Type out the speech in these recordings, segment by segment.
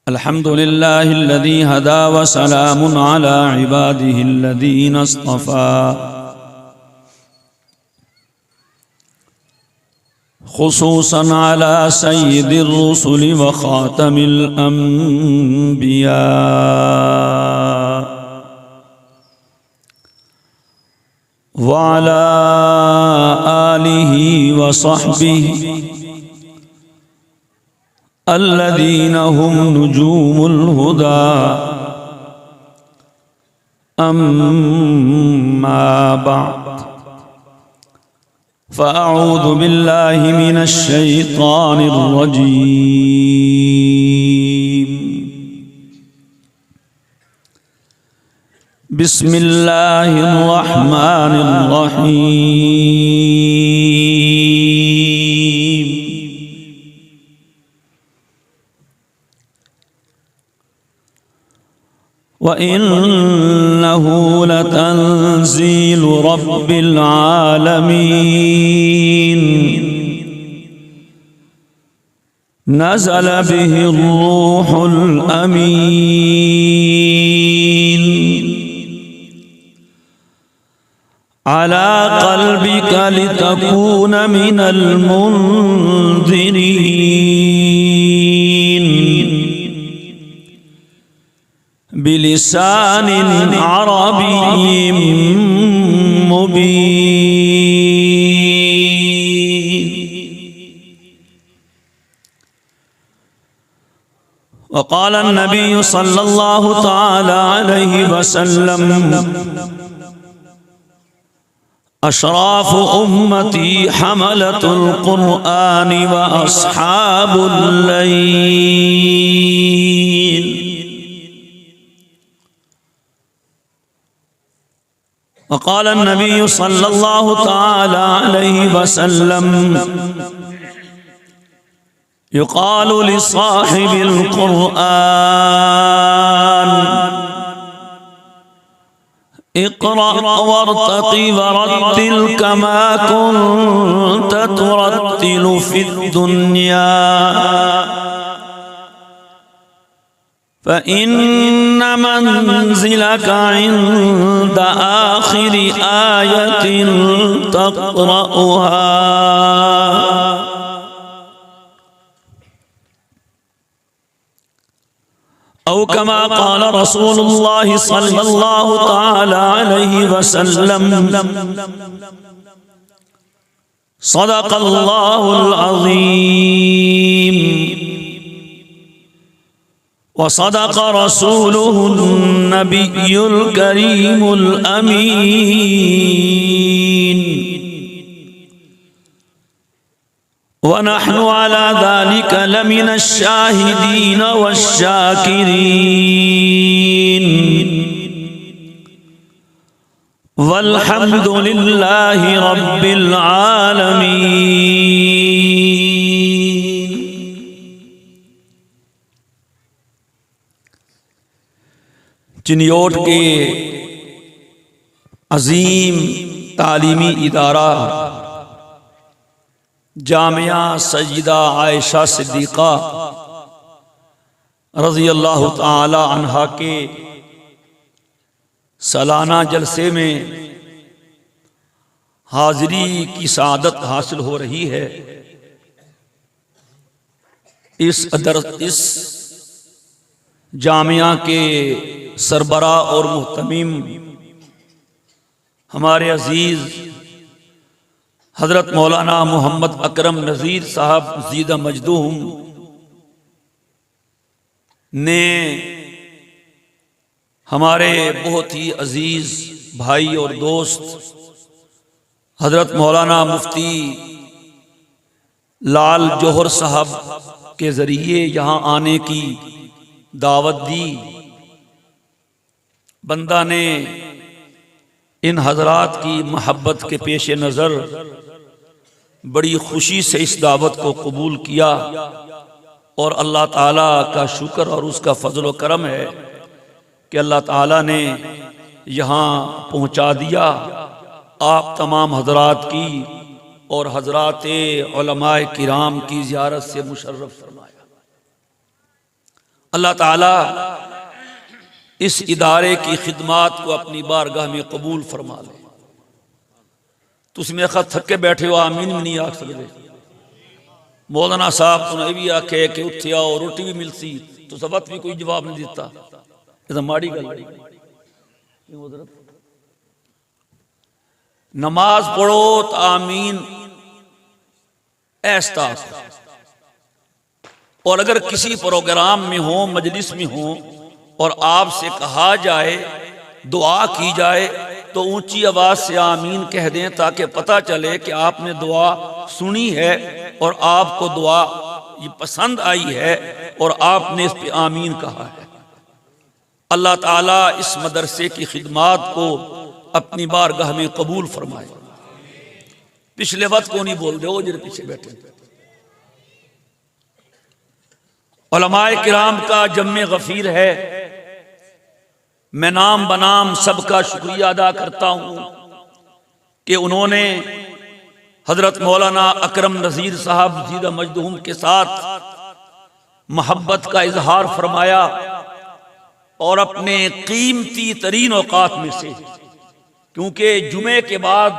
अल्हम्दुलिल्लाहिल्लज़ी हदा व सलामुन अला इबादिहिल्लज़ीना इस्तफ़ा खुसूसन अला सय्यिदिर रुसुलि व खातमिल अंबिया व अला आलिहि व सहबिहि अल्लज़ीना हुम नुजूमुल हुदा अम्मा बअद फ़अऊज़ु बिल्लाहि मिनश शैतानिर रजीम बिस्मिल्लाहिर रहमानिर रहीम व इन्नहु लतंज़ीलु रब्बिल आलमीन नज़ल बिहिर रूहुल अमीन अला क़ल्बिका लितकून मिनल मुन्ज़िरीन बिलिसानिन अरबिय्यिम मुबीन वक़ाल अन्नबी सल्लल्लाहु तआला अलैहि वसल्लम अशराफ उम्मती हमलतुल क़ुरआन व अस्हाबुल लैल वक़ाल अन्नबी सल्लल्लाहु तआला अलैहि वसल्लम युक़ालु लिसाहिबिल क़ुरआन इक़रा वरतक़ि वरत्तिल कमा कुन्त तुरत्तिलु फ़िद दुनिया फ़इन्न मंज़िलका इंद आख़िरि आयतिन तक़रअुहा औ कमा क़ाल रसूलुल्लाह सल्लल्लाहु तआला अलैहि वसल्लम सदक़ल्लाहुल अज़ीम व सदक़ रसूलुहुन नबियुल करीमुल अमीन व नहनु अला ज़ालिका लमिनश शाहिदीन वश्शाकिरीन वल्हम्दुलिल्लाहि रब्बिल आलमीन। चिनियोट के अजीम तालीमी इदारा जामिया सय्यदा आयशा सिद्दीक़ा रज़ियल्लाहु ताला अन्हा के सालाना जलसे में हाज़िरी की सआदत हासिल हो रही है। इस जामिया के सरबरा और मुहतमीम हमारे अजीज हज़रत मौलाना मोहम्मद अकरम नज़ीर साहब ज़ीदा मजदूम ने हमारे बहुत ही अजीज भाई और दोस्त हज़रत मौलाना मुफ्ती लाल जौहर साहब के ज़रिए यहाँ आने की दावत दी। बंदा ने इन हज़रात की महब्बत के पेश नज़र बड़ी खुशी से इस दावत को कबूल किया और अल्लाह ताला का शुक्र और उसका फजल व करम है कि अल्लाह ताला ने यहाँ पहुँचा दिया। आप तमाम हज़रात की और हज़रात उलमाए किराम की ज़ियारत से मुशर्रफ फरमाया। अल्लाह ताला इस इदारे की खिदमात को अपनी बारगाह में कबूल फरमा ले। तुम मेरे खत थके बैठे हो, आमीन भी नहीं आख सकते। मौलाना साहब तुम भी आखे कि उत्थे आओ रोटी भी मिलती, तो सबत भी कोई जवाब नहीं देता। ये माड़ी गल है। नमाज पढ़ो तो आमीन ऐसा, और अगर किसी प्रोग्राम में हो, मजलिस में हो और आपसे कहा जाए, दुआ की जाए, तो ऊंची आवाज से आमीन कह दें ताकि पता चले कि आपने दुआ सुनी है और आपको दुआ ये पसंद आई है और आपने इस पे आमीन कहा है। अल्लाह ताला इस मदरसे की खिदमात को अपनी बारगाह में कबूल फरमाए। पिछले वक्त को नहीं बोल दो जो पीछे बैठे। उलमाए किराम का जम्मे गफीर है। मैं नाम बनाम सबका शुक्रिया अदा करता हूं कि उन्होंने हजरत मौलाना अकरम नज़ीर साहब जीदा मजदूम के साथ मोहब्बत का इजहार फरमाया और अपने कीमती तरीन औकात में से, क्योंकि जुमे के बाद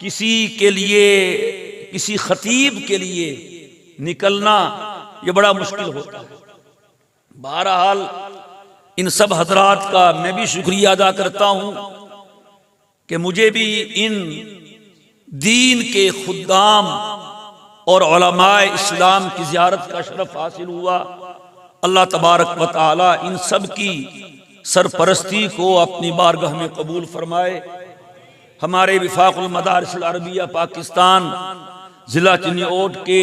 किसी के लिए, किसी खतीब के लिए निकलना ये बड़ा मुश्किल होता है। बहरहाल इन सब हजरात का मैं भी शुक्रिया अदा करता हूं कि मुझे भी इन दीन के खुद्दाम और उलमाए इस्लाम की ज़ियारत का शरफ हासिल हुआ। अल्लाह तबारक व तआला इन सब की सरपरस्ती को अपनी बारगाह में कबूल फरमाए। हमारे विफाकुल मदारिस अल अरबिया पाकिस्तान ज़िला चिन्नीओट के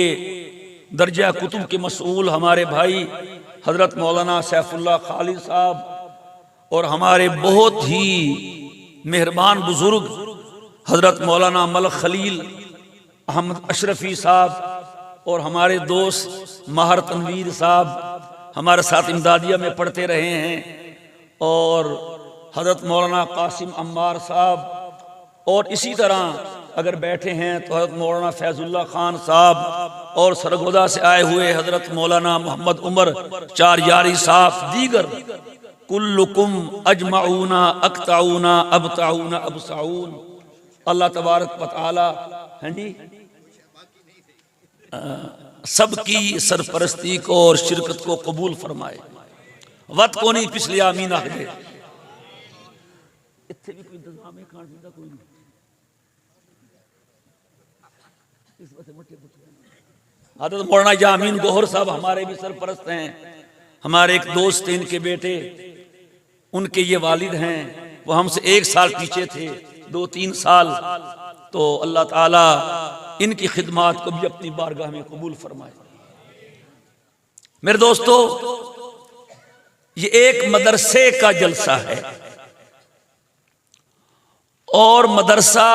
दर्जा कुतुब के मसूल हमारे भाई हजरत मौलाना सैफुल्लाह खालिद साहब और हमारे बहुत ही मेहरबान बुजुर्ग हजरत मौलाना मलक खलील अहमद अशरफी साहब और हमारे दोस्त माहर तनवीर साहब हमारे साथ इमदादिया में पढ़ते रहे हैं, और हजरत मौलाना कासिम अम्मार साहब, और इसी तरह अगर बैठे हैं तो हजरत मौलाना फैजुल्ला खान साहब और सरगोदा से आए हुए हजरत मौलाना मोहम्मद उमर चारयारी साहब, दीगर कुल्लुकुम अजमाऊना अक्ताऊना अबताऊना अबसाऊन। अल्लाह तबारक व तआला हैं जी सबकी सरपरस्ती को और शिरकत को कबूल फरमाए। वत को नहीं पिछले आमीन आख दे। इत्थे भी कोई इंतजाम है खान पीन का? कोई नहीं। हज़रत मौलाना जामीन गोहर साहब हमारे भी सरपरस्त हैं। हमारे एक दोस्त थे, इनके बेटे, उनके ये वालिद हैं, वो हमसे 1 साल पीछे थे, 2-3 साल। तो अल्लाह ताला इनकी खिदमात को भी अपनी बारगाह में कबूल फरमाए। मेरे दोस्तों, ये एक मदरसे का जलसा है और मदरसा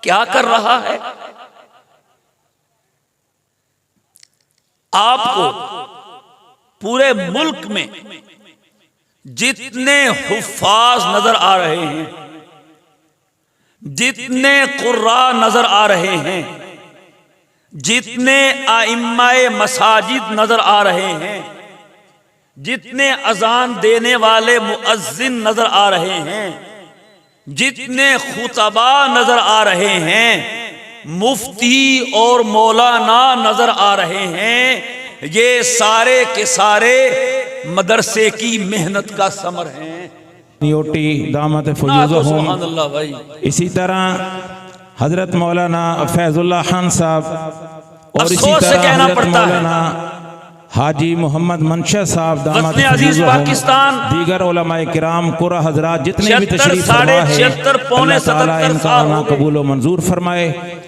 क्या कर रहा है? आपको पूरे मुल्क में जितने हुफ्फाज नजर आ रहे हैं, जितने कुर्रा नजर आ रहे हैं, जितने आइम्माए मसाजिद नजर आ रहे हैं, जितने अजान देने वाले मुअज्जिन नजर आ रहे हैं, जितने खुतबा नजर आ रहे हैं, मुफ्ती और मौलाना नजर आ रहे हैं, ये सारे के सारे मदरसे की मेहनत का समर हैं। दामत फयूज़हुम। इसी तरह हजरत मौलाना फैजुल्ला खान साहब और इसी तरह हजरत मौलाना हाजी मोहम्मद मनशा साहब दामत पाकिस्तान, दीगर उलमाए किराम कुरा हजरात जितने भी तशरीफ फरमा है, अल्लाह ताला इनका आना कबूल व मंजूर फरमाए।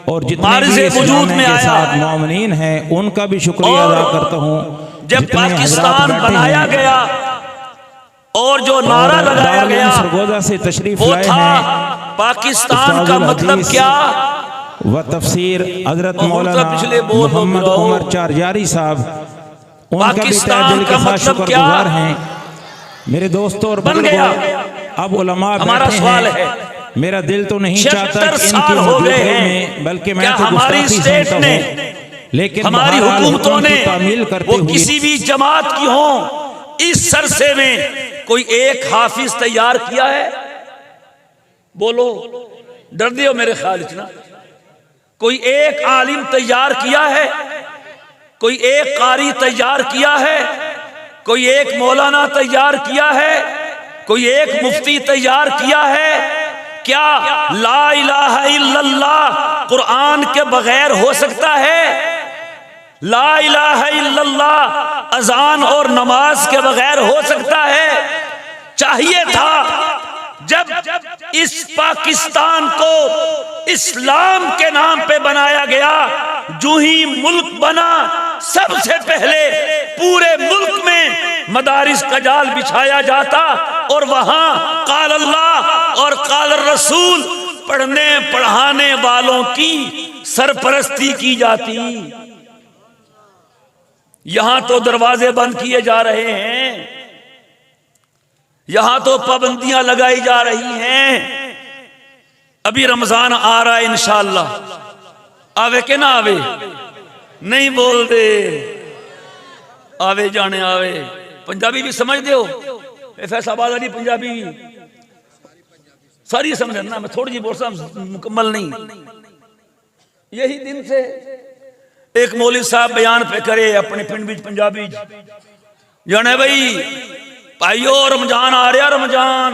और जितने भी वजूद में के साथ मोमिनीन हैं उनका भी शुक्रिया अदा करता हूँ। जब पाकिस्तान बनाया गया और जो नारा लगाया गया सरगोदा से तशरीफ वो लाए था हैं पाकिस्तान का मतलब क्या व तफसीर हजरत मौलाना मोहम्मद उमर चारयारी साहब, उनका भी तहे दिल के साथ शुक्रगुजार हैं। मेरे दोस्तों और बुजुर्गों, अब उलमा हमारा बैठे सवाल हैं, है मेरा दिल तो नहीं चाहता कि इनकी हो गए मौजूदगी हैं, में, बल्कि मैं क्या तो हमारी गुस्ताखी स्टेट समझता ने हूँ, लेकिन हमारी हुकूमतों ने वो हुए किसी भी जमात की हो, इस सरसे में कोई एक हाफिज तैयार किया है? बोलो, डर दियो मेरे ख्याल इतना। कोई एक आलिम तैयार किया है? कोई एक कारी तैयार किया है? कोई एक मौलाना तैयार किया है? कोई एक मुफ्ती तैयार किया है? क्या ला इलाहा इल्लल्लाह कुरान के बगैर हो सकता है? ला इलाहा इल्लल्लाह अजान और नमाज के बगैर हो सकता है? चाहिए था जब इस पाकिस्तान को इस्लाम के नाम पे बनाया गया, जो ही मुल्क बना सबसे पहले पूरे मुल्क में मदारिस का जाल बिछाया जाता और वहां काल अल्लाह और काल रसूल पढ़ने पढ़ाने वालों की सरपरस्ती की जाती। यहां तो दरवाजे बंद किए जा रहे हैं, यहां तो पाबंदियां लगाई जा रही हैं। अभी रमजान आ रहा है, इंशाअल्लाह आवे के ना आवे? नहीं बोल दे, आवे जाने आवे। पंजाबी भी समझ दो, फैसलाबाद वाली पंजाबी सारी समझ ना, मैं थोड़ी जी बोल सकता मुकम्मल नहीं। यही दिन से एक मौलवी साहब बयान पे करे अपने पिंड बीच पंजाबी जाने भाई भाइयों, रमजान आ रहा, रमजान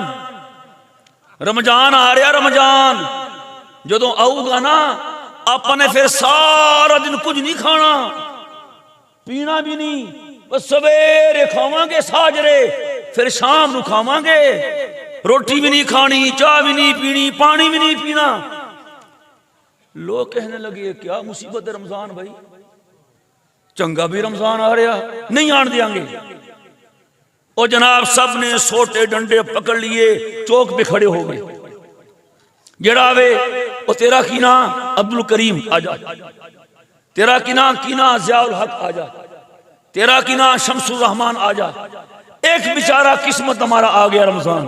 रमजान आ रहा, रमजान जो आऊगा ना आपने फिर सारा दिन कुछ नहीं खाना पीना भी नहीं, बस सवेरे खावांगे साजरे, फिर शाम को खावांगे, रोटी भी नहीं खानी, चाय भी नहीं पीनी, पानी भी नहीं पीना। लोग कहने लगे क्या मुसीबत है रमजान भाई, चंगा भी रमजान आ रहा, नहीं आन देंगे। और जनाब सब ने सोटे डंडे पकड़ लिए, चौक पे खड़े हो गए। जड़ा वे ओ तेरा की ना अब्दुल करीम आजा, तेरा की ना जियाउल हक आजा, तेरा की ना शमसुर रहमान आजा। एक बेचारा किस्मत हमारा आ गया रमजान,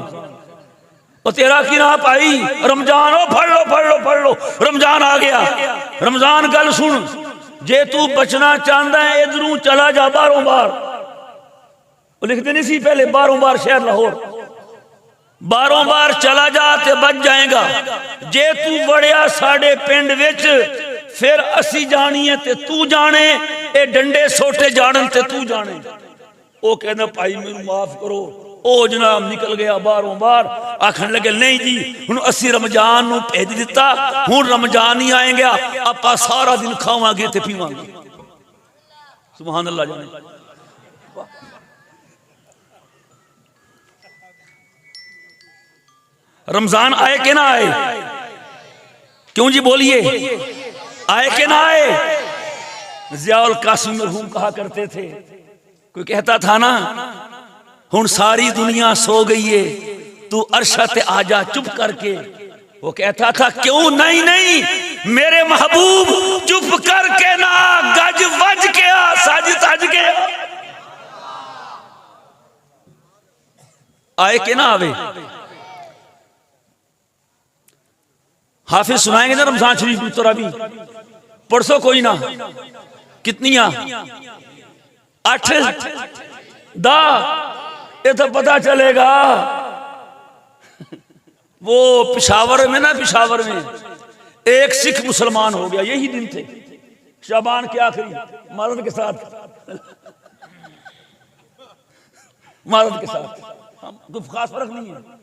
और तेरा की ना पाई रमजान, ओ पढ़ लो पढ़ लो पढ़ लो, रमजान आ गया। रमजान गल सुन, जे तू बचना चाहता है इधरों चला जा बारों बार, लिखते नहीं सी पहले बारों बार शहर लाहौर, बारों बार चला जा ते बच जाएगा। जे तू बड़िया साडे पिंड विच फिर असी जानिए ते तू जाने, ए डंडे सोटे जानन ते तू जाने। ओ कहना भाई मेनू माफ करो, ओ जनाब निकल गया बारों बार। आखन लगे नहीं जी हुण असी रमजान नू भेज दिता, हुण रमजान ही आएगा, आपां सारा दिन खावांगे ते पीवांगे। सुभान अल्लाह जाने। रमजान आए कि ना आए? क्यों जी बोलिए, आए कि ना आए? जियाउल कासिम मरहूम कहा करते थे, कोई कहता था ना हुण सारी दुनिया सो गई है, तू अरशा ते आजा चुप करके। वो कहता था क्यों नहीं नहीं मेरे महबूब, चुप करके ना गज वज के आ, सज तज के आए कि ना आवे? हाफिज सुनाएंगे ना रमजान शरीफ की तरावी, परसों कोई ना, कितनियां 8 10, ये तो पता चलेगा। वो पिशावर में ना, पिशावर में एक सिख मुसलमान हो गया, यही दिन थे शाबान के आखिरी, मारद के साथ, मारद के साथ कोई खास फर्क नहीं है।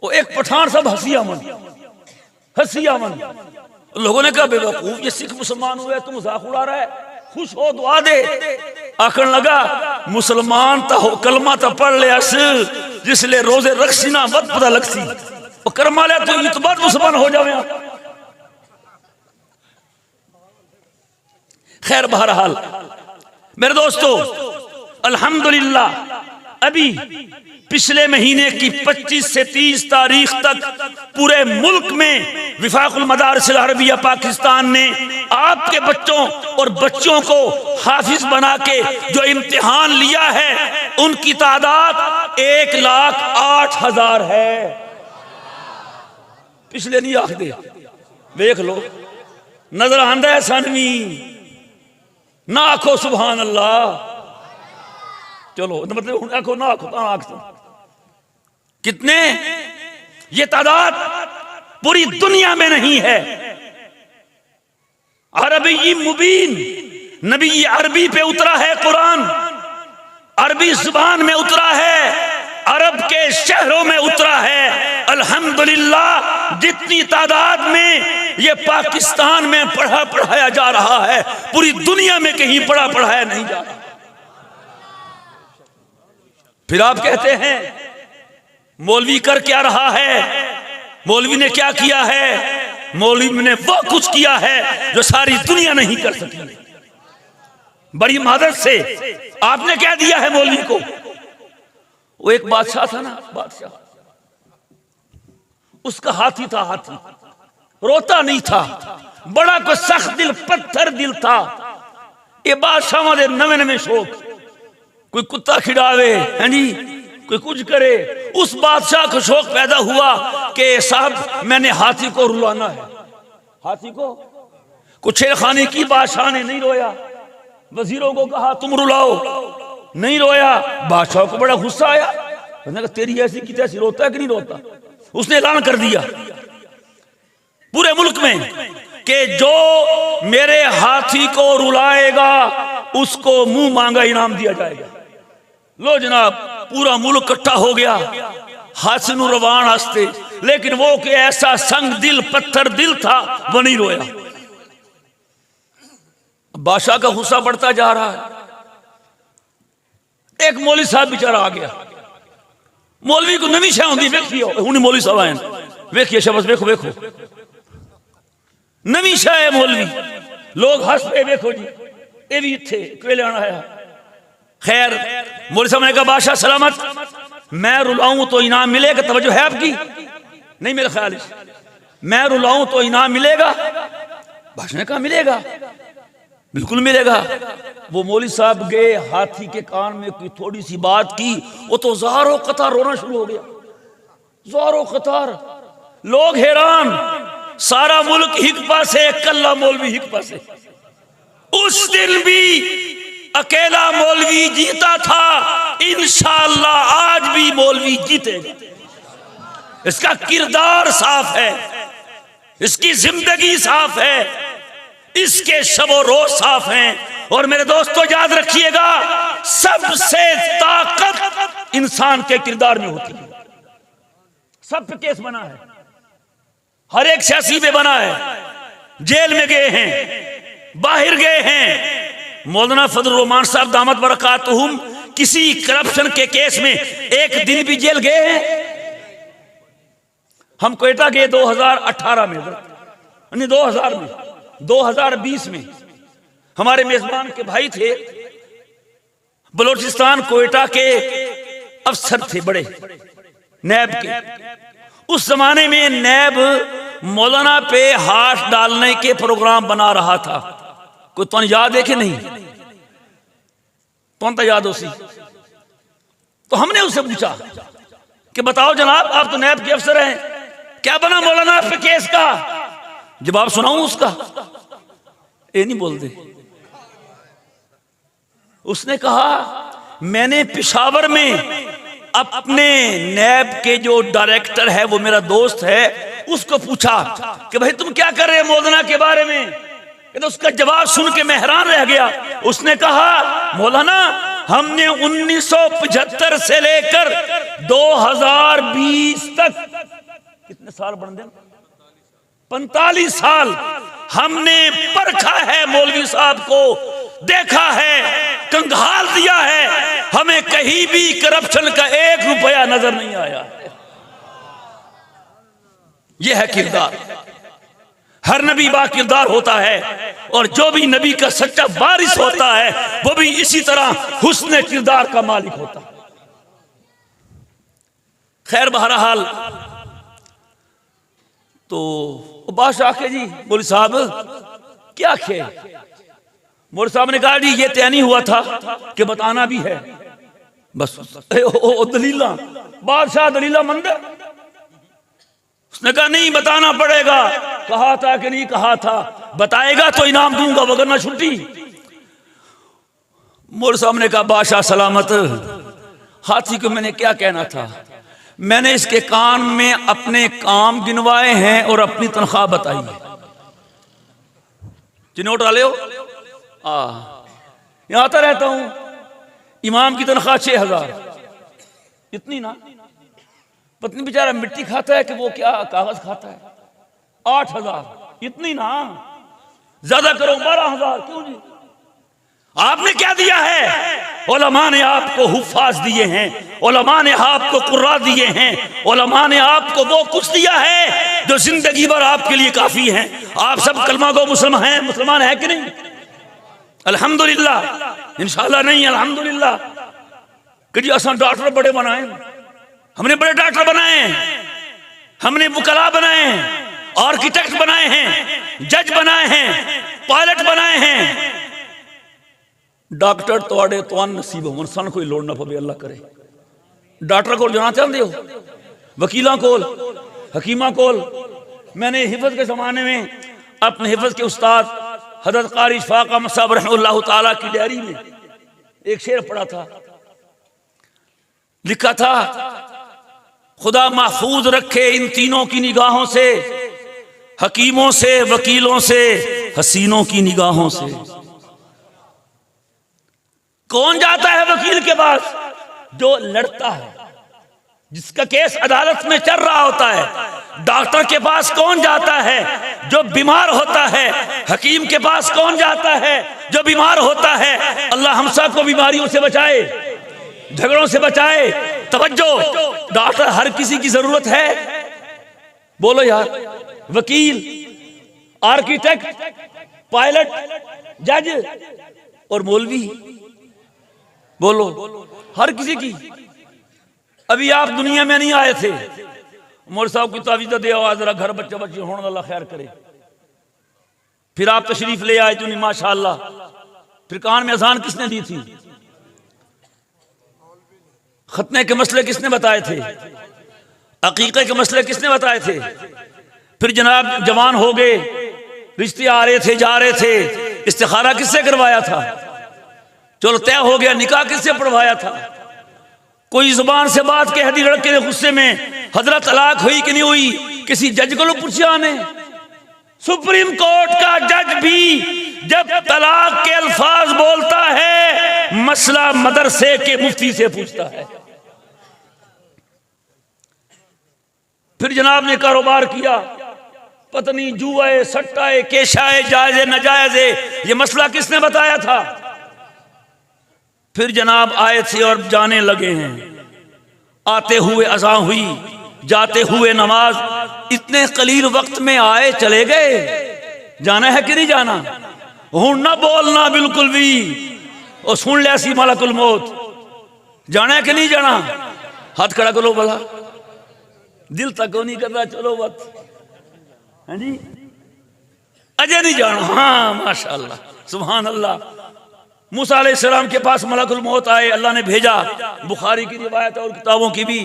वो एक पठान सब हंसियामन, हंसियामन। लोगों ने कहा बेवकूफ, ये सिख मुसलमान हुए तू मजाक उड़ा रहा है, खुश हो दुआ दे। आखन लगा मुसलमान ता हो कलमा ता पढ़ लिया जिसले रोजे रखसी ना मत पता लगसी, वो कर्मा लिया तो इतबार मुसलमान हो जावे। खैर बहरहाल मेरे दोस्तों, अल्हम्दुलिल्लाह अभी पिछले महीने की 25 से 30 तारीख तक पूरे मुल्क में विफाकुल मदारिसिल अरबिया पाकिस्तान ने आपके बच्चों और बच्चों को हाफिज बना के जो इम्तिहान लिया है, उनकी तादाद 1,08,000 है। पिछले नहीं आखदे, देख लो नजर आंदा है सानवी ना आखो सुभान अल्लाह। चलो मतलब आखो ना आखो आख कितने ये तादाद पूरी दुनिया में नहीं है। अरबी मुबीन नबी अरबी पे उतरा है कुरान, अरबी जुबान में उतरा है, अरब के शहरों में उतरा है। अल्हम्दुलिल्लाह जितनी तादाद में ये पाकिस्तान में पढ़ाया जा रहा है पूरी दुनिया में कहीं पढ़ाया नहीं जा रहा। फिर आप कहते हैं मौलवी कर क्या रहा है, मौलवी ने क्या किया है? मौलवी ने वो कुछ किया है जो सारी दुनिया नहीं कर सकी। बड़ी मदद से आपने क्या दिया है मौलवी को? वो एक बादशाह था ना, बादशाह, उसका हाथी था, हाथी रोता नहीं था, बड़ा कोई सख्त दिल पत्थर दिल था। ये बादशाह दे नवे नवे शौक, कोई कुत्ता खिड़ावे है जी, कोई कुछ करे। उस बादशाह को शौक पैदा हुआ कि साहब मैंने हाथी को रुलाना है। हाथी को कुछ छेड़खानी की, बादशाह ने नहीं रोया। वजीरों को कहा तुम रुलाओ, नहीं रोया। बादशाह को बड़ा गुस्सा आया, उसने कहा तेरी ऐसी की तैसी, रोता है कि नहीं रोता? उसने ऐलान कर दिया पूरे मुल्क में कि जो मेरे हाथी को रुलाएगा उसको मुंह मांगा इनाम दिया जाएगा। लो जनाब, पूरा मुल्क इकट्ठा हो गया हाथी नु रवान हंसते, लेकिन वो कि ऐसा संग दिल पत्थर दिल था, वो नहीं रोया। बादशाह का गुस्सा बढ़ता जा रहा है। एक मौलवी साहब बेचारा आ गया। मौलवी को नवी शाह होंगी, वेखियो हुण मौलवी साहब आए, वेखिए शबस, वेखो वेखो नवी शाह है मौलवी। लोग हंस पे, वेखो जी ये भी इत्थे केले आना है। खैर मौलवी साहब ने कहा बादशाह सलामत, मैं रुलाऊं तो इनाम मिलेगा? तवज्जो है आपकी? नहीं मेरे ख्याल से, मैं रुलाऊं तो इनाम मिलेगा? बादशाह ने कहा मिलेगा, बिल्कुल मिलेगा। वो मौलवी साहब गए, हाथी के कान में कोई थोड़ी सी बात की, वो तो ज़ारो कतार रोना शुरू हो गया, ज़ारो कतार। लोग हैरान, सारा मुल्क हिक पासे, कल्ला मौलवी हिक पासे। उस दिन भी अकेला मौलवी जीता था, इंशाअल्लाह आज भी मौलवी जीतेगा। इसका किरदार साफ है, इसकी जिंदगी साफ है, इसके शबो रोज साफ हैं। और मेरे दोस्तों याद रखिएगा, सबसे ताकत इंसान के किरदार में होती है। सब पे केस बना है, हर एक सियासी पे बना है, जेल में गए हैं, बाहर गए हैं। मौलाना फजल रहमान साहब दामत बरकातुहुम किसी करप्शन के केस में एक दिन भी जेल गए हैं? हम क्वेटा गए 2018 में, नहीं 2000 में, 2020 में। हमारे मेजबान के भाई थे, बलोचिस्तान क्वेटा के अफसर थे बड़े, नैब के। उस जमाने में नैब मौलाना पे हाथ डालने के प्रोग्राम बना रहा था। कोई तो याद है कि नहीं? कौन तो याद उसी? तो हमने उससे पूछा कि बताओ जनाब, आप तो नैब के अफसर हैं, क्या बना मौलाना पे केस का? जवाब सुनाऊं उसका? ये नहीं बोलते। उसने कहा मैंने पेशावर में अपने नैब के जो डायरेक्टर है, वो मेरा दोस्त है, उसको पूछा कि भाई तुम क्या कर रहे हो मौलाना के बारे में? तो उसका जवाब सुन के मैं हैरान रह गया। उसने कहा मौलाना, हमने 1975 से लेकर 2020 तक, कितने साल बन गए? 45 साल हमने परखा है मौलवी साहब को, देखा है, कंगाल दिया है, हमें कहीं भी करप्शन का 1 रुपया नजर नहीं आया। यह है किरदार। हर नबी बा किरदार होता है, और जो भी नबी का सच्चा वारिस होता है वो भी इसी तरह हुस्न किरदार का मालिक होता है। खैर बहरहाल, तो बादशाह के जी मौलवी साहब क्या खे? मौलवी साहब ने कहा जी ये तय नहीं हुआ था कि बताना भी है, बस दलीला। बादशाह दलीला मंदिर, उसने कहा नहीं बताना पड़ेगा। कहा था कि नहीं कहा था, बताएगा तो इनाम दूंगा, वगरना छुट्टी। मोर साहब ने कहा बादशाह सलामत, हाथी को मैंने क्या कहना था, मैंने इसके कान में अपने काम गिनवाए हैं और अपनी तनख्वाह बताई है। चिनोट डाले हो, यहां आता रहता हूं, इमाम की तनख्वाह 6000, इतनी ना, पत्नी बेचारा मिट्टी खाता है कि वो क्या कागज खाता है, 8000, इतनी ना, ज्यादा करो 12000, क्यों जी? आपने क्या दिया है? उलमा ने आपको हुफ्फाज दिए हैं, उलमा ने आपको कुर्रा दिए हैं, उलमा ने आपको वो कुछ दिया है जो जिंदगी भर आपके लिए काफी है। आप सब कलमा गो मुसलमान है कि नहीं? अल्हम्दुलिल्लाह। इंशाअल्लाह नहीं, अल्हम्दुलिल्लाह। कि जी असा डॉक्टर बड़े बनाए, हमने बड़े डॉक्टर बनाए हैं, हमने वकला बनाए हैं, आर्किटेक्ट बनाए हैं, जज बनाए हैं, पायलट बनाए हैं। डॉक्टर तोड़े तो नसीब हो, सन कोई लोड़ ना पवे, अल्लाह करे। डॉक्टर को जाना चाहते हो, वकीलों को, हकीमा को। मैंने हिफ्ज के जमाने में अपने हिफ्ज के उस्ताद हजरत कारी इशफाक अहमद साहब रहमतुल्लाह ताला की डायरी में एक शेर पढ़ा था, लिखा था, खुदा महफूज रखे इन तीनों की निगाहों से, हकीमों से, वकीलों से, हसीनों की निगाहों से। कौन जाता है वकील के पास? जो लड़ता है, जिसका केस अदालत में चल रहा होता है। डॉक्टर के पास कौन जाता है? जो बीमार होता है। हकीम के पास कौन जाता है? जो बीमार होता है। अल्लाह हम सब को बीमारियों से बचाए, झगड़ों से बचाए। तवज्जो, डॉक्टर हर किसी की जरूरत है, बोलो यार। वकील, आर्किटेक्ट, पायलट, जज और मौलवी, बोलो, हर किसी की। अभी आप दुनिया में नहीं आए थे, मोर साहब की तावीज़ दे आवाज जरा घर बच्चे बच्चे होने, अल्लाह खैर करे। फिर आप तशरीफ ले आए तुमने, माशाअल्लाह। फिर कान में अजान किसने दी थी? खतने के मसले किसने बताए थे? अकीक़े के मसले किसने बताए थे? फिर जनाब जवान हो गए, रिश्ते आ रहे थे, जा रहे थे, इस्तिखारा किससे करवाया था? चलो तय हो गया, निकाह किससे पढ़वाया था? कोई जुबान से बात कह दी लड़के ने गुस्से में, हजरत तलाक हुई कि नहीं हुई, किसी जज को पूछा ने? सुप्रीम कोर्ट का जज भी जब तलाक के अल्फाज बोलता है, मसला मदरसे के मुफ्ती से पूछता है। फिर जनाब ने कारोबार किया, पत्नी जुए, सट्टाए, केशाए, जायजे नजायजे, ये मसला किसने बताया था? फिर जनाब आए थे और जाने लगे हैं। आते हुए अज़ां हुई, जाते हुए नमाज। इतने कलील वक्त में आए चले गए। जाना है कि नहीं जाना? हूं ना बोलना बिल्कुल भी, और सुन लिया सी मलकुल मौत। जाना है कि नहीं जाना? हाथ खड़ा करो भला, दिल तक नहीं कर रहा, चलो बात है जी। अजय नहीं जाना? हाँ माशाअल्लाह, सुभान अल्लाह। मूसा अलैहिस्सलाम के पास मलकुल मौत आए, अल्लाह ने भेजा। बुखारी की रिवायत और किताबों की भी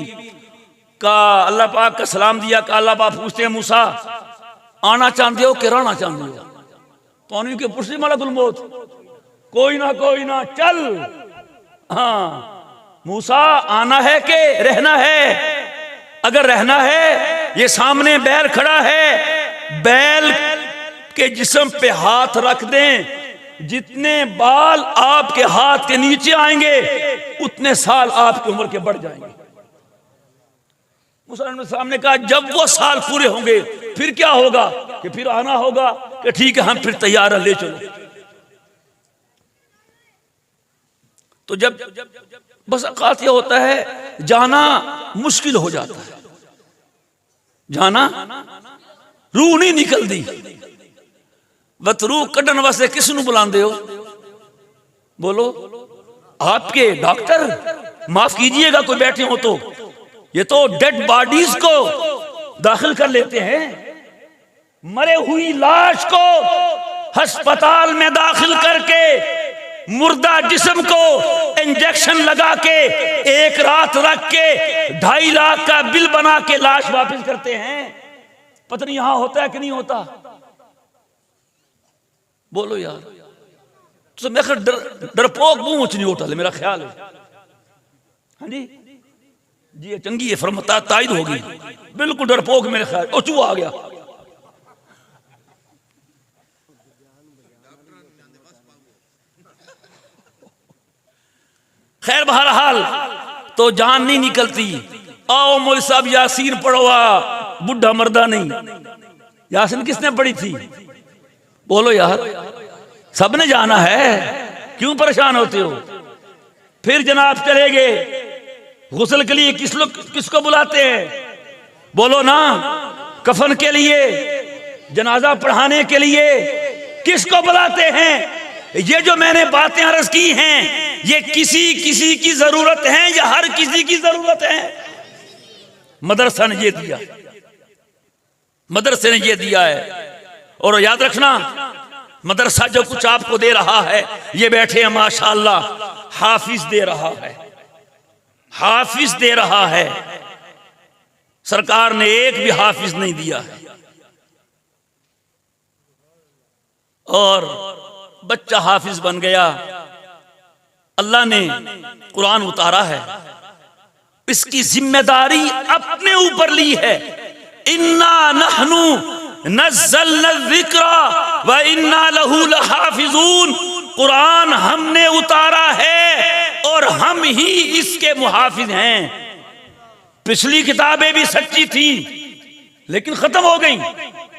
का अल्लाह पाक का सलाम दिया। का अल्लाह पाक पूछते हैं, मूसा आना चाहते हो कि रहना चाहते हो? तो उन्हीं के पूछते मलकुल मौत, कोई ना चल। हाँ मूसा, आना है कि रहना है? अगर रहना है, ये सामने बैल खड़ा है, बैल के जिस्म पे हाथ रख दें, जितने बाल आपके हाथ के नीचे आएंगे उतने साल आपकी उम्र के बढ़ जाएंगे। मुसलमान सामने कहा, जब वो साल पूरे होंगे फिर क्या होगा? कि फिर आना होगा कि ठीक है हम फिर तैयार है, ले चलो। तो जब बस औकात यह होता है, जाना मुश्किल हो जाता है, जाना रूह नहीं निकलती। बत रूह कढ़न वास्ते किसनू बुलाते हो? बोलो, आपके डॉक्टर, माफ कीजिएगा कोई बैठे हो तो, ये तो डेड बॉडीज को दाखिल कर लेते हैं। मरे हुई लाश को अस्पताल में दाखिल करके मुर्दा जिस्म को इंजेक्शन लगा के 1 रात रख के 2.5 लाख का बिल बना के लाश वापस करते हैं। पता नहीं यहां होता है कि नहीं होता, बोलो यार। तो मैं डरपोक मुंह ऊंच नहीं होता मेरा ख्याल है। हाँ जी जी, ये चंगी है, फरमाता तायद होगी, बिल्कुल डरपोक मेरे ख्याल। ओ चूहा आ गया। खैर बहरहाल तो जान नहीं निकलती। आओ मौलवी साहब यासीन पढ़वा, बुढ़ा मर्दा नहीं। यासीन किसने पढ़ी थी, बोलो यार, सबने जाना है, क्यों परेशान होते हो। फिर जनाब चले गए गुस्ल के लिए, किसको बुलाते हैं, बोलो ना। कफन के लिए, जनाजा पढ़ाने के लिए किसको बुलाते हैं। ये जो मैंने बातें अर्ज की हैं, ये किसी की जरूरत है या हर किसी की जरूरत है। मदरसा ने ये दिया, मदरसे ने ये दिया है। और याद रखना, मदरसा जो कुछ आपको दे रहा है, ये बैठे हैं माशाअल्लाह, हाफिज दे रहा है, हाफिज दे रहा है। सरकार ने एक भी हाफिज नहीं दिया है। और बच्चा हाफिज बन गया, अल्लाह ने कुरान उतारा है, इसकी जिम्मेदारी अपने ऊपर ली है। इन्ना नहनु नज़्ज़लना ज़िक्रा व इन्ना लहू लहाफ़िज़ून। कुरान हमने उतारा है और हम ही इसके मुहाफिज हैं। पिछली किताबें भी सच्ची थी लेकिन खत्म हो गई,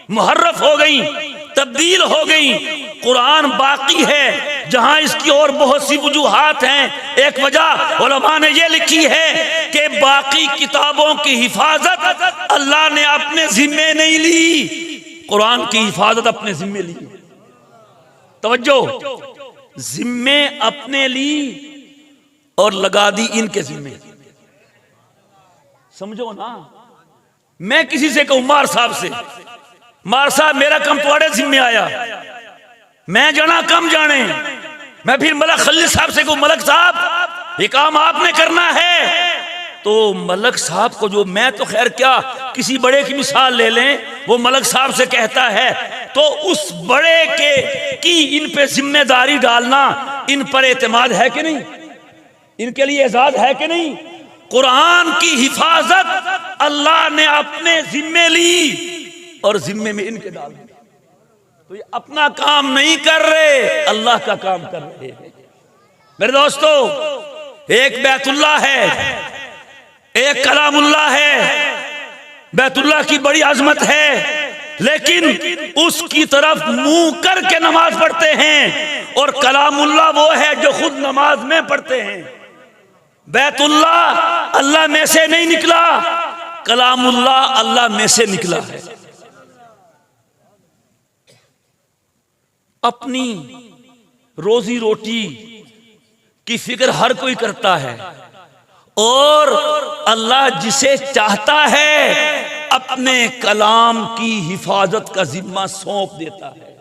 मुहर्रफ हो गई, तब्दील हो गई। कुरान बाकी है, जहां इसकी और बहुत सी वजूहात हैं। एक वजह उलमा ने यह लिखी है कि बाकी किताबों की हिफाजत अल्लाह ने अपने जिम्मे नहीं ली, कुरान की हिफाजत अपने जिम्मे ली। तवज्जो, जिम्मे अपने ली और लगा दी इनके जिम्मे। समझो ना, मैं किसी से कहूं मार साहब से, मार साहब मेरा कम तुम्हारे जिम्मे आया, मैं जाना कम जाने। मैं फिर मलक खलील साहब से कहूं मलक साहब ये काम आपने करना है, तो मलक साहब को, जो मैं तो खैर क्या किसी बड़े की मिसाल ले लें, वो मलक साहब से कहता है, तो उस बड़े की इन पे जिम्मेदारी डालना, इन पर एतमाद है कि नहीं, इनके लिए एजाज है कि नहीं। कुरान की हिफाजत अल्लाह ने अपने जिम्मे ली और जिम्मे में इनके डाल दी। तो ये अपना काम नहीं कर रहे, अल्लाह का काम कर रहे हैं। मेरे दोस्तों, एक बैतुल्लाह है, एक कलामुल्लाह है। बैतुल्लाह की बड़ी अजमत है, लेकिन उसकी तरफ मुंह करके नमाज पढ़ते हैं, और कलामुल्लाह वो है जो खुद नमाज में पढ़ते हैं। बैतुल्लाह अल्लाह में से नहीं निकला, कलामुल्लाह अल्लाह में से निकला है। अपनी रोजी रोटी की फिक्र हर कोई करता है, और अल्लाह जिसे चाहता है अपने कलाम की हिफाजत का जिम्मा सौंप देता है।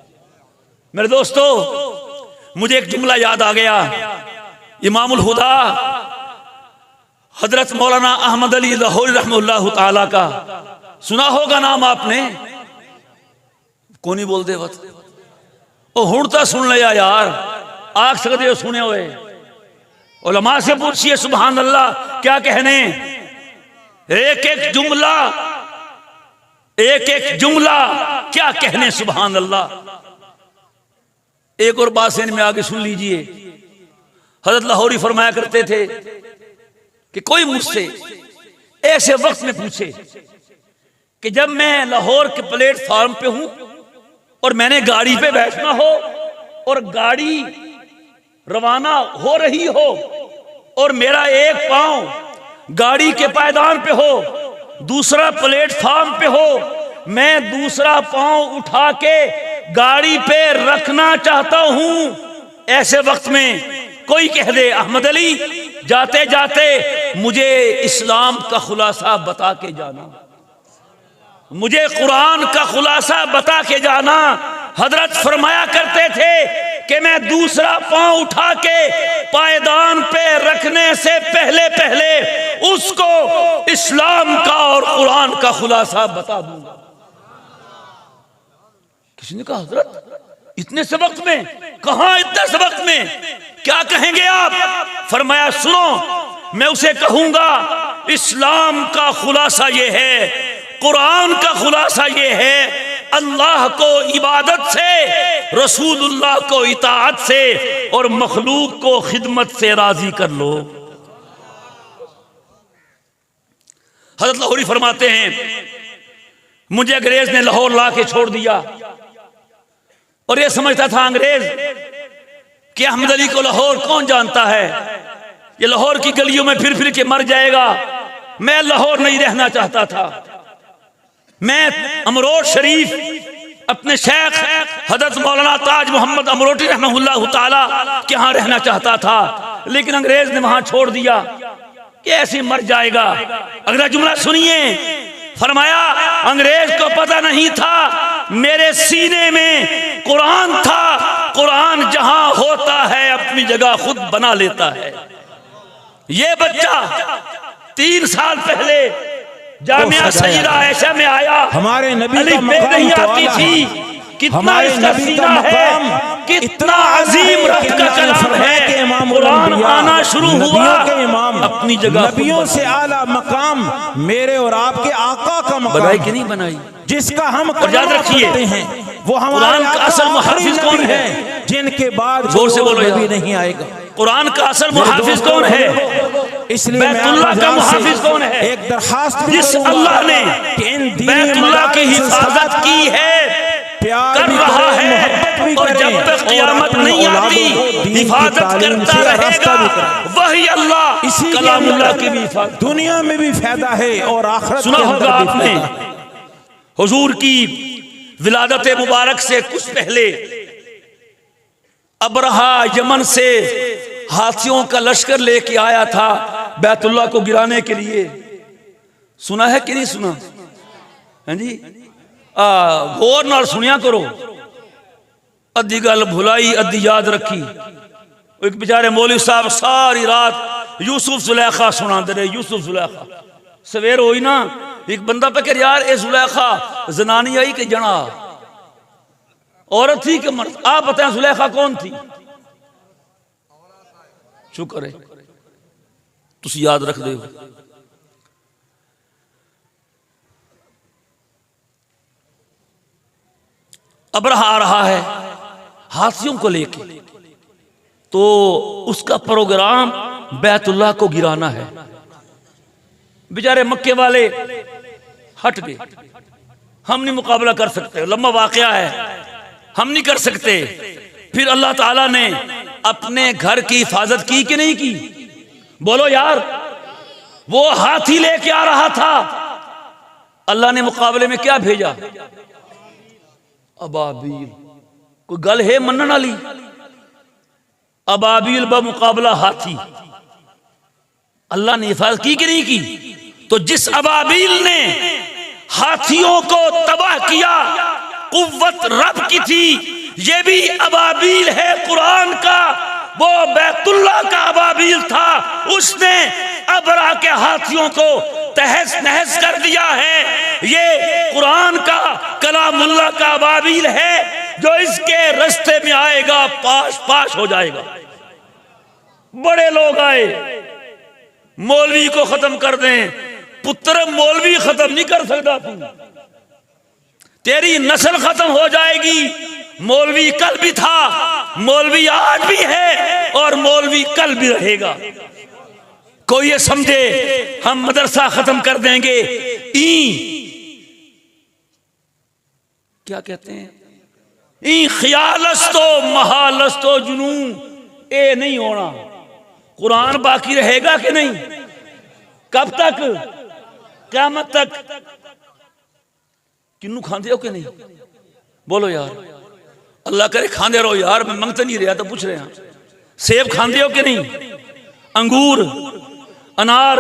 मेरे दोस्तों, मुझे एक जुमला याद आ गया, इमामुल हुदा हजरत मौलाना अहमद अली लाहौरी रहमतुल्लाह ताला का सुना होगा नाम आपने, कौन ही बोलते वक्त ओ हुड़ता सुन लिया यार, आग सकते हो सुने हुए। उलमा से पूछिए सुभान अल्लाह क्या कहने, एक एक जुमला क्या कहने, सुभान अल्लाह। एक और बात सेन में आगे सुन लीजिए। हजरत लाहौरी फरमाया करते थे कि कोई मुझसे ऐसे वक्त में पूछे कि जब मैं लाहौर के प्लेटफॉर्म पे हूं और मैंने गाड़ी पे बैठना हो और गाड़ी रवाना हो रही हो और मेरा एक पांव गाड़ी के पायदान पे हो, दूसरा प्लेटफॉर्म पे हो, मैं दूसरा पांव उठा के गाड़ी पे रखना चाहता हूं। ऐसे वक्त में कोई कह दे अहमद अली जाते जाते मुझे इस्लाम का खुलासा बता के जाना, मुझे कुरान का खुलासा बता के जाना। हजरत फरमाया करते थे कि मैं दूसरा पांव उठा के पायदान पे रखने से पहले पहले उसको इस्लाम का और कुरान का खुलासा बता दूंगा। किसी ने कहा हजरत इतने से वक्त में? कहां इतने से वक्त में, क्या कहेंगे आप? फरमाया सुनो, मैं उसे कहूंगा इस्लाम का खुलासा ये है, कुरान का खुलासा ये है, अल्लाह को इबादत से, रसूलुल्लाह को इताअत से और मखलूक को खिदमत से राजी कर लो। हज़रत लाहौरी फरमाते हैं मुझे अंग्रेज ने लाहौर ला के छोड़ दिया और ये समझता था अंग्रेज कि अहमद अली को लाहौर कौन जानता है, ये लाहौर की गलियों में फिर फिर के मर जाएगा। मैं लाहौर नहीं रहना चाहता था, मैं अमरोट शरीफ अपने शेख हज़रत मौलाना ताज मोहम्मद अमरोटी रहमहुल्लाह ताला के यहाँ रहना चाहता था, लेकिन अंग्रेज ने वहां छोड़ दिया कि ऐसे मर जाएगा। अगला जुमला सुनिए, फरमाया अंग्रेज को पता नहीं था मेरे सीने में कुरान था, कुरान जहां होता है अपनी जगह खुद बना लेता है। ये बच्चा 3 साल पहले जामिया सय्यदा आयशा में आया, हमारे नबी का मकाम नहीं आती थी, कितना इसका सीना है, कितना अजीम रब का कलाम है। कुरान आना शुरू हुआ, अपनी जगह नबियों से आला मकाम मेरे और आपके आका का मकाम बनाई कि नहीं बनाई, जिसका हम याद रखिए हैं वो हमारे कुरान का असल मुहाफिज कौन है? जिनके बाद जोर से बोलो नबी नहीं आएगा। कुरान का असल मुहाफिज कौन है? इसलिए बैतुल्लाह का मुहाफिज कौन है? एक दरखास्त जिस अल्लाह ने बैतुल्लाह की हिफाजत की है, कर रहा है और जब तक क़यामत नहीं आती हिफाजत करता रहेगा, वही अल्लाह कलामुल्लाह की भी हिफाजत। दुनिया में भी फायदा है और आखिरत सुना होगा आपने हुजूर की विलादत मुबारक से कुछ पहले अबरहा यमन से हाथियों का लश्कर लेके आया था बैतुल्लाह को गिराने के लिए। सुना है कि नहीं सुना? हैं जी, गौर नाल सुनिया करो, अद्धी गल भुलाई अद्धी याद रखी। एक बेचारे मौलवी साहब सारी रात यूसुफ जुलेखा सुनाते रहे, यूसुफ जुलेखा। सवेर हुई ना, एक बंदा पे कह यार ए जुलेखा जनानी आई कि जना औरत थी कि मर्द? आप बताएं जुलेखा कौन थी? शुक्र है तुसी याद रख दे। अबरहा आ रहा है हाथियों को लेके, तो उसका प्रोग्राम बैतुल्लाह को गिराना है। बेचारे मक्के वाले हट गए, हम नहीं मुकाबला कर सकते, लंबा वाकया है, हम नहीं कर सकते। फिर अल्लाह ताला ने अपने घर की हिफाजत की कि नहीं की? बोलो यार, वो हाथी लेके आ रहा था, अल्लाह ने मुकाबले में क्या भेजा? अबाबील। कोई गल है मनन वाली? अबाबील ब मुकाबला हाथी, अल्लाह ने हिफाजत की कि नहीं की? तो जिस अबाबील ने हाथियों को तबाह किया, कुव्वत रब की थी, ये भी अबाबील है कुरान का। वो बैतुल्लाह का अबाबील था, उसने अबरा के हाथियों को तहस नहस कर दिया है। ये कुरान का कलामुल्लाह का अबाबील है, जो इसके रास्ते में आएगा पास पास हो जाएगा। बड़े लोग आए, मौलवी को खत्म कर दें, पुत्र मौलवी खत्म नहीं कर सकता तू, तेरी नस्ल खत्म हो जाएगी। मौलवी कल भी था, मौलवी आज भी है और मौलवी कल भी रहेगा। कोई ये समझे हम मदरसा खत्म कर देंगे, क्या कहते हैं, ई ख्यालस्तो महालस्तो जुनून, ए नहीं होना। कुरान बाकी रहेगा कि नहीं? कब तक? क़यामत तक। किन्नू खांदे हो कि नहीं? बोलो यार, अल्लाह करे खांदे रहो यार, मैं मंगते नहीं रहा तो पूछ रहे हैं। सेब खांदे हो कि नहीं? अंगूर, अनार,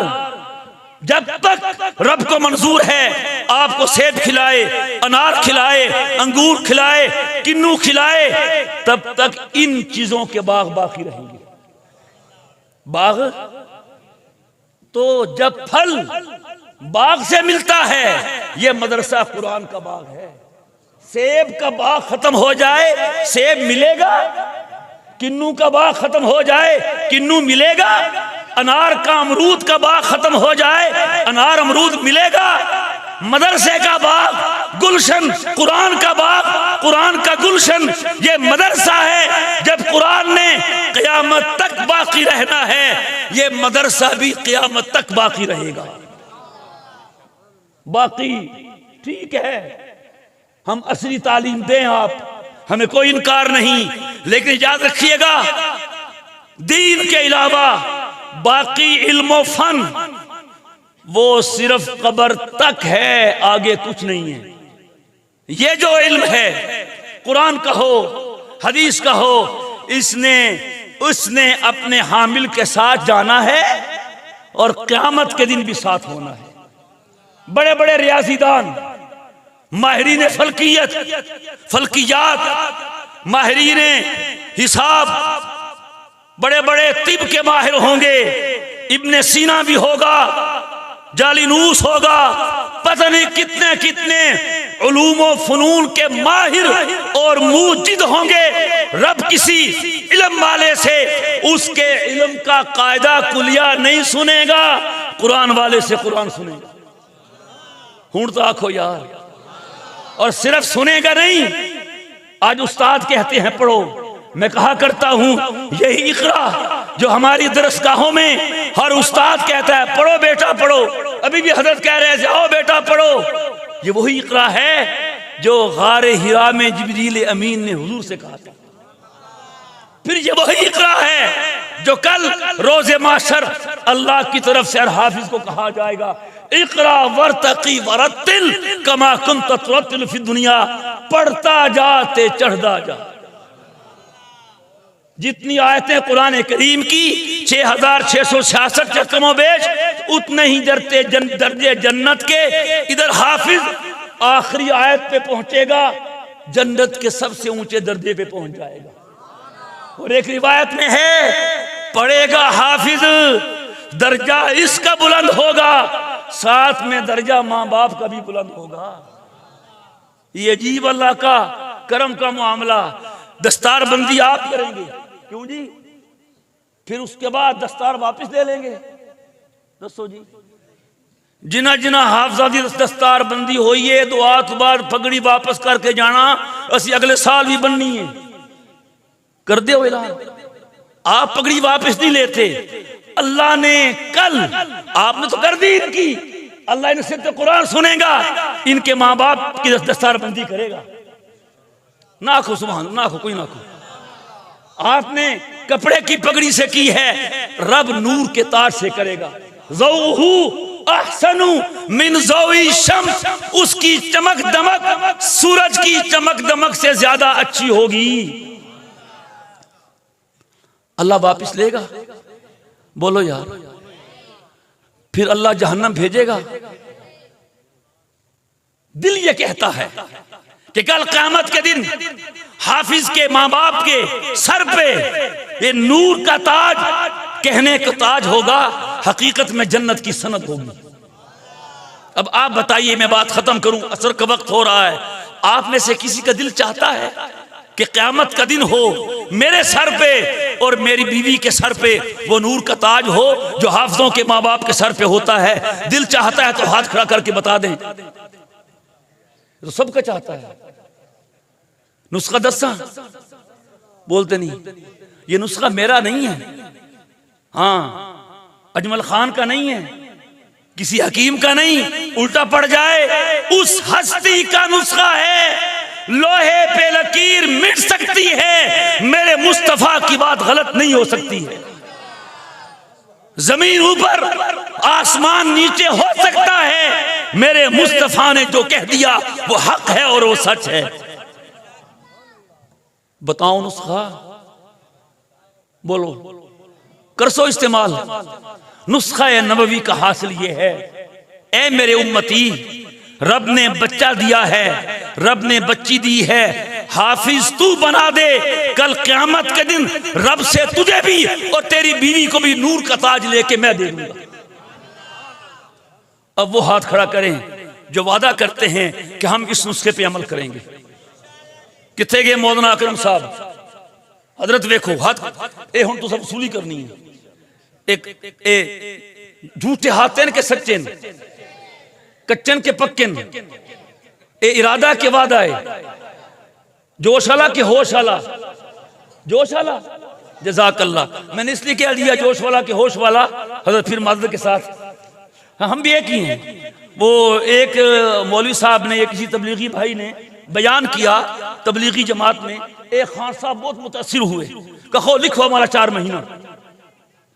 जब तक रब को मंजूर है आपको सेब खिलाए, अनार खिलाए, अंगूर खिलाए, किन्नू खिलाए, तब तक इन चीजों के बाग बाकी रहेंगे। बाग तो जब फल बाग से मिलता है, यह मदरसा कुरान का बाग है। सेब का बाग खत्म हो जाए सेब मिलेगा, किन्नू का बाग खत्म हो जाए किन्नू मिलेगा, अनार का अमरूद का बाग खत्म हो जाए अनार अमरूद मिलेगा। मदरसे का बाग गुलशन, कुरान का बाग कुरान का गुलशन, ये मदरसा है। जब कुरान ने क़यामत तक बाकी रहना है, ये मदरसा भी क़यामत तक बाकी रहेगा। बाकी ठीक है, हम असली तालीम दें आप, हमें कोई इनकार नहीं, लेकिन याद रखिएगा दीन के अलावा बाकी इल्म फन वो सिर्फ कब्र तक है, आगे कुछ नहीं है। ये जो इल्म है, कुरान का हो हदीस का हो, उसने अपने हामिल के साथ जाना है और क़यामत के दिन भी साथ होना है। बड़े बड़े रियाजीदान, माहिरीन फल्कियात, माहिरीन हिसाब, बड़े बड़े तिब के माहिर होंगे, इब्ने सीना भी होगा, जालिनूस होगा, पता नहीं कितने कितने उलूम व फनून के माहिर और मुजिद होंगे। रब किसी इल्म वाले से उसके इल्म का कायदा कुलिया नहीं सुनेगा, कुरान वाले से कुरान सुनेगा। हूं तो आखो यार, और सिर्फ सुनेगा नहीं, आज उस्ताद कहते हैं पढ़ो, मैं कहा करता हूं यही इकरा जो हमारी दरसगाहों में हर उस्ताद कहता है पढ़ो बेटा पढ़ो, अभी भी हजरत कह रहे हैं जाओ बेटा पढ़ो, ये वही इकरा है जो गारे हिरा में जिब्रील अमीन ने हुजूर से कहा था। फिर ये वही इकरा है जो कल रोज़े माशर अल्लाह की तरफ से हर हाफिज को कहा जाएगा, इकरा वरतकी वरतिल कमा कुंत तुरतिल फी दुनिया, पढ़ता जाते चढ़ता जा। जितनी आयतें कुरान करीम की 6666 कमोबेश, उतने ही दर्जे जन्नत के। इधर हाफिज आखिरी आयत पे पहुंचेगा, जन्नत के सबसे ऊंचे दर्जे पे पहुंच जाएगा। और एक रिवायत में है पढ़ेगा हाफिज दर्जा इसका बुलंद होगा, साथ में दर्जा माँ बाप का भी बुलंद होगा। ये अजीब अल्लाह का करम का मामला। दस्तार बंदी आप करेंगे, क्यों जी? फिर उसके बाद दस्तार वापस ले लेंगे, दसो जी। जिना जिना हाफजादी दस्तार बंदी होई है, दुआ तो बाद पगड़ी वापस करके जाना, असी अगले साल भी बननी है। कर दे ऐलान, आप पगड़ी वापस नहीं लेते। अल्लाह ने कल आपने तो कर दी इनकी, अल्लाह इनसे तो कुरान सुनेगा, इनके माँ बाप की दस्तार बंदी करेगा। ना खो सुभान, ना खो कोई ना खो। आपने कपड़े की पगड़ी से की है, रब नूर के ताज से करेगा। ज़ौहु अहसनु मिन ज़ौई शम्स, उसकी चमक दमक सूरज की चमक दमक से ज्यादा अच्छी होगी। अल्लाह वापिस लेगा, बोलो यार। फिर अल्लाह जहन्नम भेजेगा। दिल ये कहता है कि कल क़यामत के दिन हाफिज के माँ बाप के सर पे ये नूर का ताज, कहने का ताज होगा, हकीकत में जन्नत की सनत होगी। अब आप बताइए, मैं बात खत्म करूं, असर का वक्त हो रहा है। आप में से किसी का दिल चाहता है कि क़यामत का दिन हो, मेरे सर पे और मेरी बीवी के सर पे वो नूर का ताज हो जो हाफिजों के माँ बाप के सर पे होता है? दिल चाहता है तो हाथ खड़ा करके बता दें। तो सबका चाहता है। नुस्खा दस्सा बोलते नहीं, ये नुस्खा मेरा नहीं है, हाँ अजमल खान का नहीं है, किसी हकीम का नहीं, उल्टा पड़ जाए उस हस्ती का नुस्खा है। लोहे पे लकीर मिट सकती है, मेरे मुस्तफा की बात गलत नहीं हो सकती है। जमीन ऊपर आसमान नीचे हो सकता है, मेरे मुस्तफा ने जो कह दिया वो हक है और वो सच है। बताओ नुस्खा, बोलो, कर सो इस्तेमाल। नुस्खा नबवी का हासिल ये है, ए मेरे उम्मती, रब ने बच्चा दिया है, रब ने बच्ची दी है, हाफिज तू बना दे। कल क़यामत के दिन रब से तुझे भी और तेरी बीवी को भी नूर का ताज लेके मैं दे दूंगा। अब वो हाथ खड़ा करें जो वादा करते हैं कि हम इस नुस्खे पे अमल करेंगे। किथे गए मौलाना अकरम साहब? हजरत वेखो हाथ ए हुण तुसां वसूली करनी है। एक ए झूठे हाथें के सच्चे कच्चन के पक्के ए इरादा के वादा है। जोश वाला के होश वाला? जोश वाला। जज़ाकल्लाह। मैंने इसलिए कह दिया जोश वाला के होश वाला हजरत फिर मादर के साथ। हाँ, हम भी एक ही हैं। वो एक मौलवी साहब ने, एक किसी तबलीगी भाई ने बयान किया तबलीगी जमात में, एक खान साहब बहुत मुतासिर हुए, कहो लिखो हमारा 4 महीना।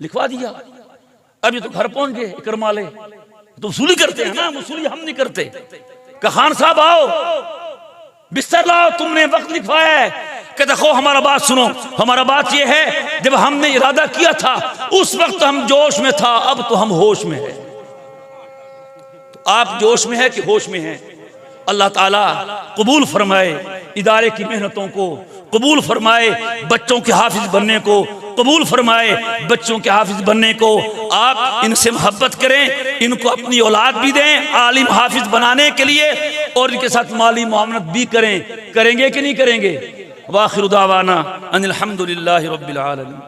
लिखवा दिया। अभी तो घर पहुंच गए करमाले, तो वसूली करते हैं ना, वसूली हम नहीं करते। कहा खान साहब आओ, बिस्तर लाओ, तुमने वक्त लिखवाया है। कि देखो हमारा बात सुनो, हमारा बात यह है जब हमने इरादा किया था उस वक्त हम जोश में था, अब तो हम होश में है। तो आप जोश में है कि होश में है? अल्लाह ताला कबूल फरमाए इदारे की मेहनतों को, कबूल फरमाए बच्चों के हाफिज बनने को, कबूल फरमाए बच्चों के हाफिज बनने को। आप इनसे मोहब्बत करें, इनको अपनी औलाद भी दें आलिम हाफिज बनाने के लिए, और इनके साथ माली मुआवनत भी करें। करेंगे कि नहीं करेंगे? वाखिर दावाना अनिल हम्दुलिल्लाहि रब्बिल आलमीन।